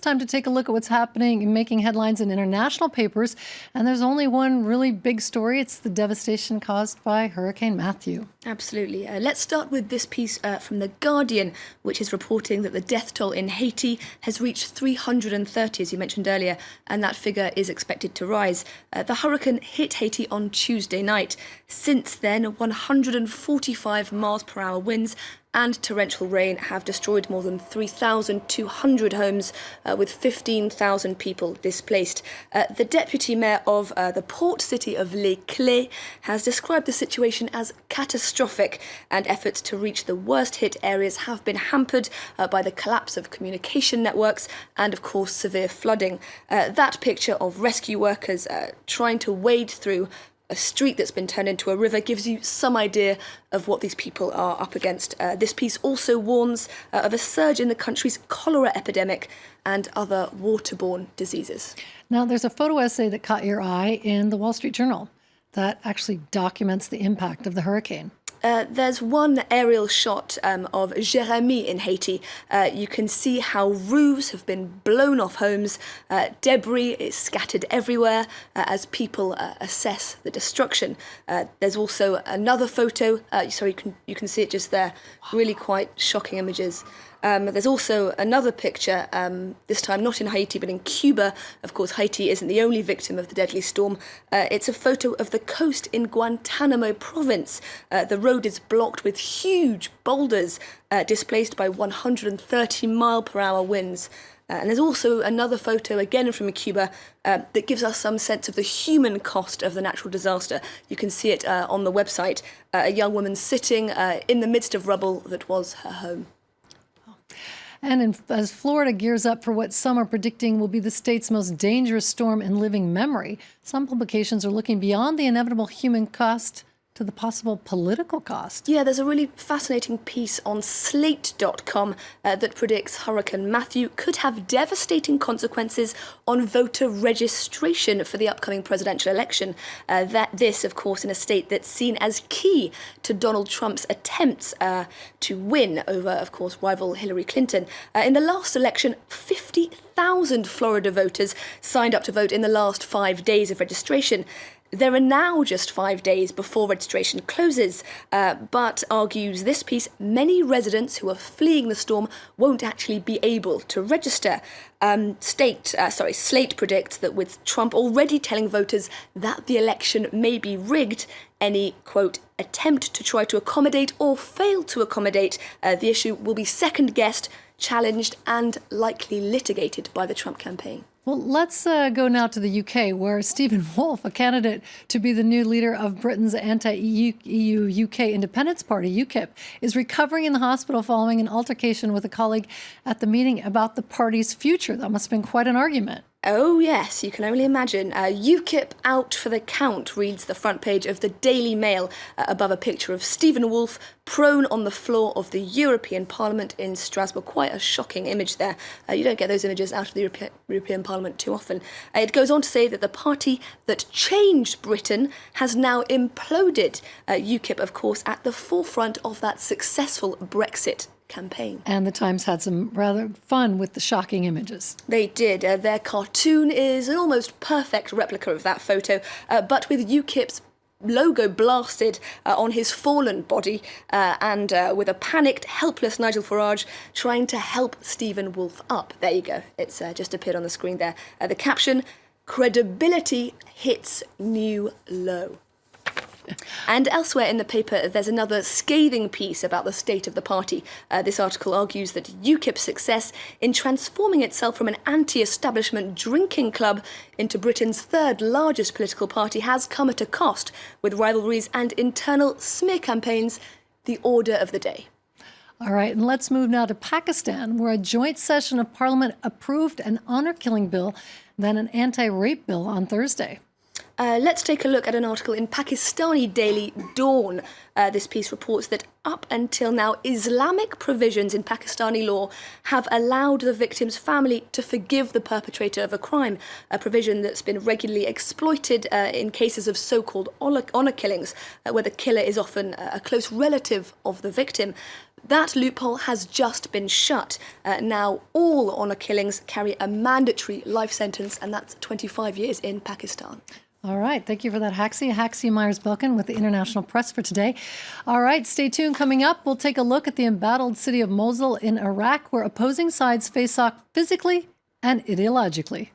time to take a look at what's happening and making headlines in international papers. And there's only one really big story. It's the devastation caused by Hurricane Mathew. Absolutely. Let's start with this piece from The Guardian, which is reporting that the death toll in Haiti has reached 330, as you mentioned earlier, and that figure is expected to rise. The hurricane hit Haiti on Tuesday night. Since then, 145 miles per hour winds and torrential rain have destroyed more than 3,200 homes, with 15,000 people displaced. The deputy mayor of the port city of Les Clés has described the situation as catastrophic, and efforts to reach the worst hit areas have been hampered by the collapse of communication networks and, of course, severe flooding. That picture of rescue workers trying to wade through a street that's been turned into a river gives you some idea of what these people are up against. This piece also warns of a surge in the country's cholera epidemic and other waterborne diseases. Now, there's a photo essay that caught your eye in the Wall Street Journal that actually documents the impact of the hurricane. There's one aerial shot of Jérémy in Haiti. You can see how roofs have been blown off homes. Debris is scattered everywhere as people assess the destruction. There's also another photo. You can see it just there. Really quite shocking images. There's also another picture, this time not in Haiti but in Cuba. Of course, Haiti isn't the only victim of the deadly storm. It's a photo of the coast in Guantanamo province. The road is blocked with huge boulders displaced by 130 mile per hour winds. And there's also another photo, again from Cuba, that gives us some sense of the human cost of the natural disaster. You can see it on the website. A young woman sitting in the midst of rubble that was her home. And as Florida gears up for what some are predicting will be the state's most dangerous storm in living memory, some publications are looking beyond the inevitable human cost to the possible political cost. Yeah, there's a really fascinating piece on Slate.com that predicts Hurricane Mathew could have devastating consequences on voter registration for the upcoming presidential election. This, of course, in a state that's seen as key to Donald Trump's attempts to win over, of course, rival Hillary Clinton. In the last election, 50,000 Florida voters signed up to vote in the last 5 days of registration. There are now just 5 days before registration closes, but, argues this piece, many residents who are fleeing the storm won't actually be able to register. Slate predicts that with Trump already telling voters that the election may be rigged, any, quote, attempt to try to accommodate or fail to accommodate the issue will be second-guessed, challenged and likely litigated by the Trump campaign. Well, let's go now to the UK, where Stephen Wolfe, a candidate to be the new leader of Britain's anti-EU UK Independence Party, UKIP, is recovering in the hospital following an altercation with a colleague at the meeting about the party's future. That must have been quite an argument. Oh yes, you can only imagine. UKIP out for the count, reads the front page of the Daily Mail, above a picture of Stephen Wolfe prone on the floor of the European Parliament in Strasbourg. Quite a shocking image there. You don't get those images out of the European Parliament too often. It goes on to say that the party that changed Britain has now imploded. UKIP, of course, at the forefront of that successful Brexit campaign. And the Times had some rather fun with the shocking images. They did. Their cartoon is an almost perfect replica of that photo, but with UKIP's logo blasted on his fallen body, and with a panicked, helpless Nigel Farage trying to help Stephen Wolfe up. There you go. It's just appeared on the screen there. The caption, credibility hits new low. And elsewhere in the paper, there's another scathing piece about the state of the party. This article argues that UKIP's success in transforming itself from an anti-establishment drinking club into Britain's third largest political party has come at a cost, with rivalries and internal smear campaigns the order of the day. All right, and let's move now to Pakistan, where a joint session of Parliament approved an honor-killing bill, then an anti-rape bill on Thursday. Let's take a look at an article in Pakistani daily Dawn. This piece reports that up until now, Islamic provisions in Pakistani law have allowed the victim's family to forgive the perpetrator of a crime, a provision that's been regularly exploited in cases of so-called honour killings, where the killer is often a close relative of the victim. That loophole has just been shut. Now all honour killings carry a mandatory life sentence, and that's 25 years in Pakistan. All right. Thank you for that, Haxie Myers-Belkin with the International Press for today. All right. Stay tuned. Coming up, we'll take a look at the embattled city of Mosul in Iraq, where opposing sides face off physically and ideologically.